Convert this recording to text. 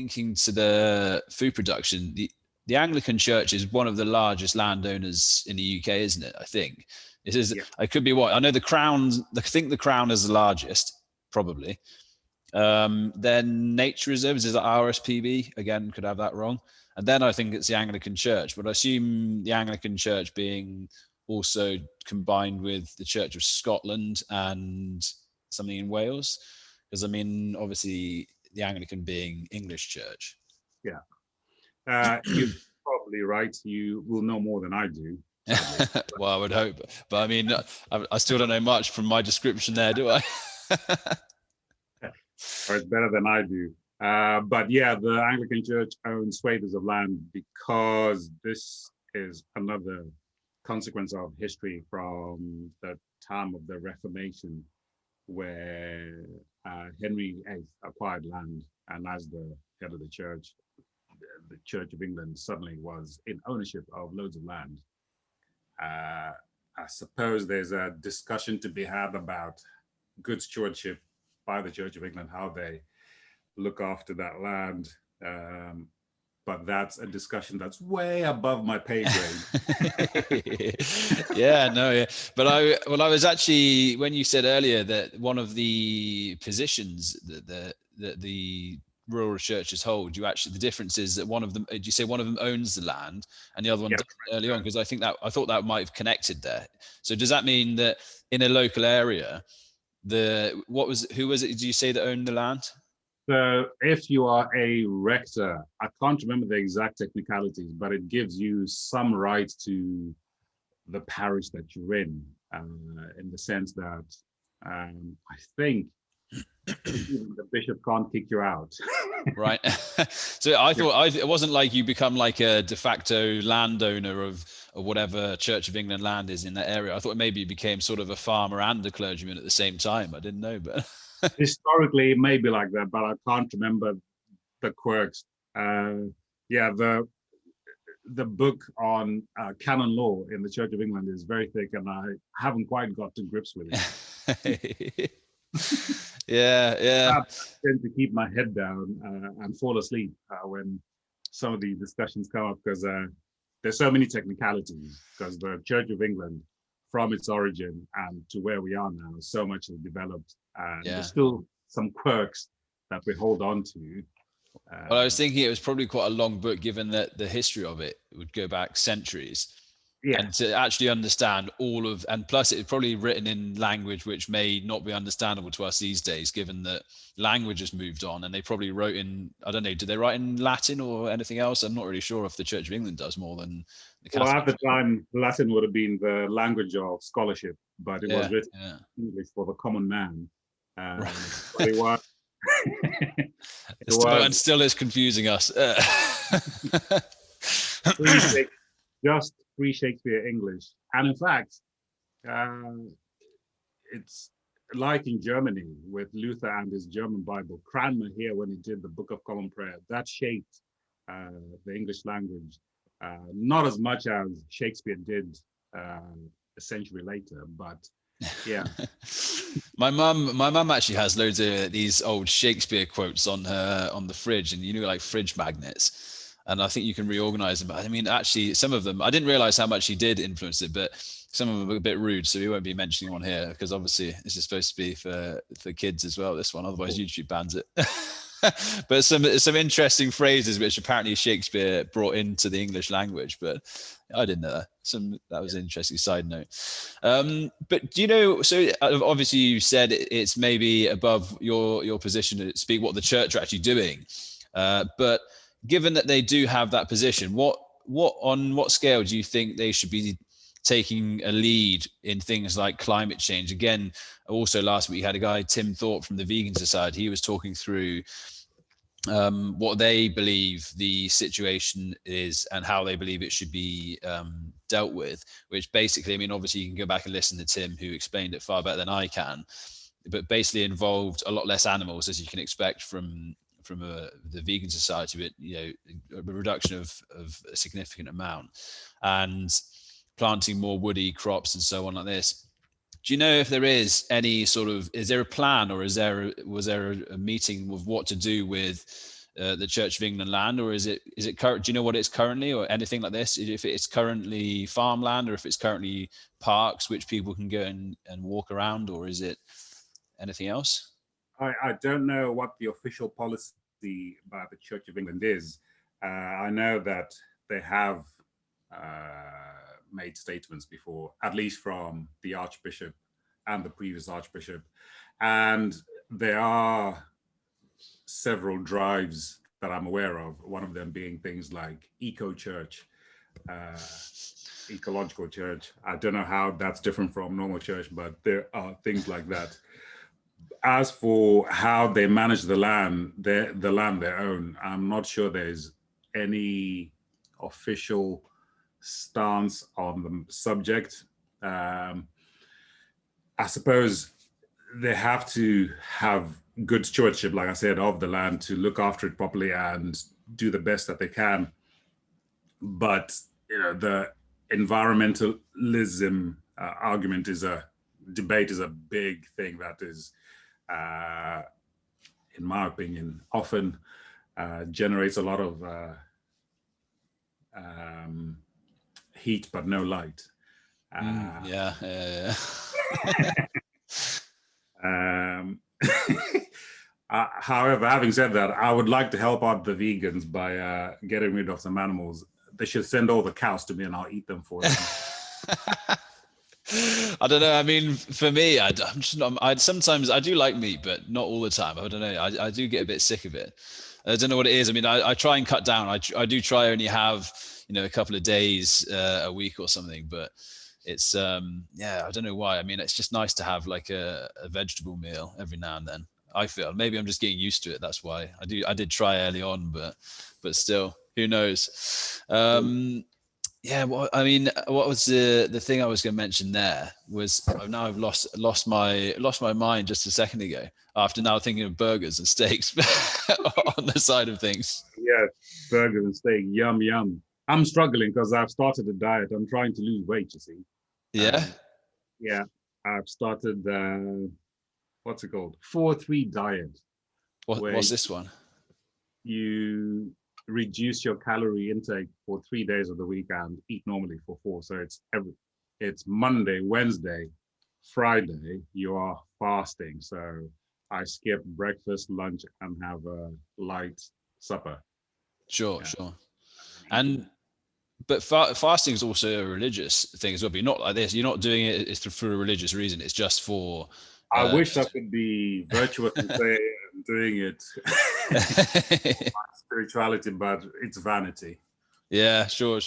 linking to the food production, the Anglican Church is one of the largest landowners in the UK, isn't it? I think. It is. Yeah. I could be what I know. The Crown. I think the Crown is the largest, probably. Then nature reserves is RSPB. Again, could have that wrong. And then I think it's the Anglican Church. But I assume the Anglican Church being also combined with the Church of Scotland and something in Wales. Because I mean, obviously, the Anglican being English Church. Yeah. You're probably right. You will know more than I do. Well, I would hope. But I mean, I still don't know much from my description there, do I? Or it's better than I do. But yeah, the Anglican Church owns swathes of land because this is another consequence of history from the time of the Reformation, where Henry VIII acquired land, and as the head of the Church of England suddenly was in ownership of loads of land. I suppose there's a discussion to be had about good stewardship by the Church of England, how they look after that land. But that's a discussion that's way above my pay grade. Yeah. But I was actually, when you said earlier that one of the positions that the rural churches hold, the difference is that one of them, did you say one of them owns the land and the other one doesn't early on? Because I thought that might have connected there. So does that mean that in a local area, who was it, did you say, that owned the land? So if you are a rector, I can't remember the exact technicalities, but it gives you some right to the parish that you're in the sense that I think even the bishop can't kick you out. Right. So I thought it wasn't like you become like a de facto landowner of whatever Church of England land is in that area. I thought maybe you became sort of a farmer and a clergyman at the same time. I didn't know, but historically it may be like that, but I can't remember the quirks. The book on canon law in the Church of England is very thick, and I haven't quite got to grips with it. Yeah. I tend to keep my head down and fall asleep when some of the discussions come up, because there's so many technicalities, because the Church of England, from its origin and to where we are now, so much has developed, and there's still some quirks that we hold on to. Well, I was thinking it was probably quite a long book, given that the history of it would go back centuries. Yeah. And to actually understand and plus it's probably written in language which may not be understandable to us these days, given that language has moved on, and they probably wrote in, I don't know, do they write in Latin or anything else? I'm not really sure if the Church of England does more than the Catholic. Well, at the time, Latin would have been the language of scholarship, but it was written in English for the common man. But it was... and still is confusing us. Just pre-Shakespeare English. And in fact, it's like in Germany with Luther and his German Bible. Cranmer here, when he did the Book of Common Prayer, that shaped the English language, not as much as Shakespeare did a century later, but yeah. My mum actually has loads of these old Shakespeare quotes on the fridge, and like fridge magnets. And I think you can reorganize them. I mean, actually, some of them, I didn't realize how much he did influence it, but some of them are a bit rude, so we won't be mentioning one here, because obviously this is supposed to be for kids as well, this one, otherwise YouTube bans it. But some interesting phrases which apparently Shakespeare brought into the English language, but I didn't know that. That was an interesting side note. But do you know, so obviously you said it's maybe above your position to speak what the church are actually doing, but given that they do have that position, on what scale do you think they should be taking a lead in things like climate change? Again, also last week we had a guy, Tim Thorpe from the Vegan Society. He was talking through what they believe the situation is and how they believe it should be dealt with, which basically, I mean, obviously you can go back and listen to Tim, who explained it far better than I can, but basically involved a lot less animals, as you can expect from the Vegan Society, but a reduction of a significant amount, and planting more woody crops and so on like this. Do you know if there is any sort of, is there a plan, or was there a meeting with what to do with the Church of England land, or is it current? Do you know what it's currently, or anything like this? If it's currently farmland, or if it's currently parks which people can go and walk around, or is it anything else? I don't know what the official policy by the Church of England is. I know that they have made statements before, at least from the Archbishop and the previous Archbishop. And there are several drives that I'm aware of, one of them being things like eco church, ecological church. I don't know how that's different from normal church, but there are things like that. As for how they manage the land, the land they own, I'm not sure there's any official stance on the subject. I suppose they have to have good stewardship, like I said, of the land to look after it properly and do the best that they can. But the environmentalism argument is a debate, is a big thing that is, in my opinion, often generates a lot of heat but no light. Yeah. However, having said that, I would like to help out the vegans by getting rid of some animals. They should send all the cows to me and I'll eat them for them. I don't know. I mean, for me, sometimes I do like meat, but not all the time. I don't know. I do get a bit sick of it. I don't know what it is. I mean, I try and cut down. I do try only have, a couple of days a week or something, but it's, I don't know why. I mean, it's just nice to have like a vegetable meal every now and then. I feel maybe I'm just getting used to it. That's why I did try early on, but still, who knows? Yeah, what was the thing I was going to mention there was I've lost my mind just a second ago after now thinking of burgers and steaks on the side of things. Yeah, burgers and steak, yum yum. I'm struggling because I've started a diet. I'm trying to lose weight, you see. Yeah. Yeah, I've started what's it called? 4-3 diet. What's this one? You reduce your calorie intake for 3 days of the week and eat normally for 4. So it's Monday, Wednesday, Friday, you are fasting. So I skip breakfast, lunch, and have a light supper. Sure. But fasting is also a religious thing as well. But you're not like this. You're not doing it for a religious reason. It's just for. I wish I could be virtuous and say I'm doing it spirituality, but it's vanity. Yeah, sure.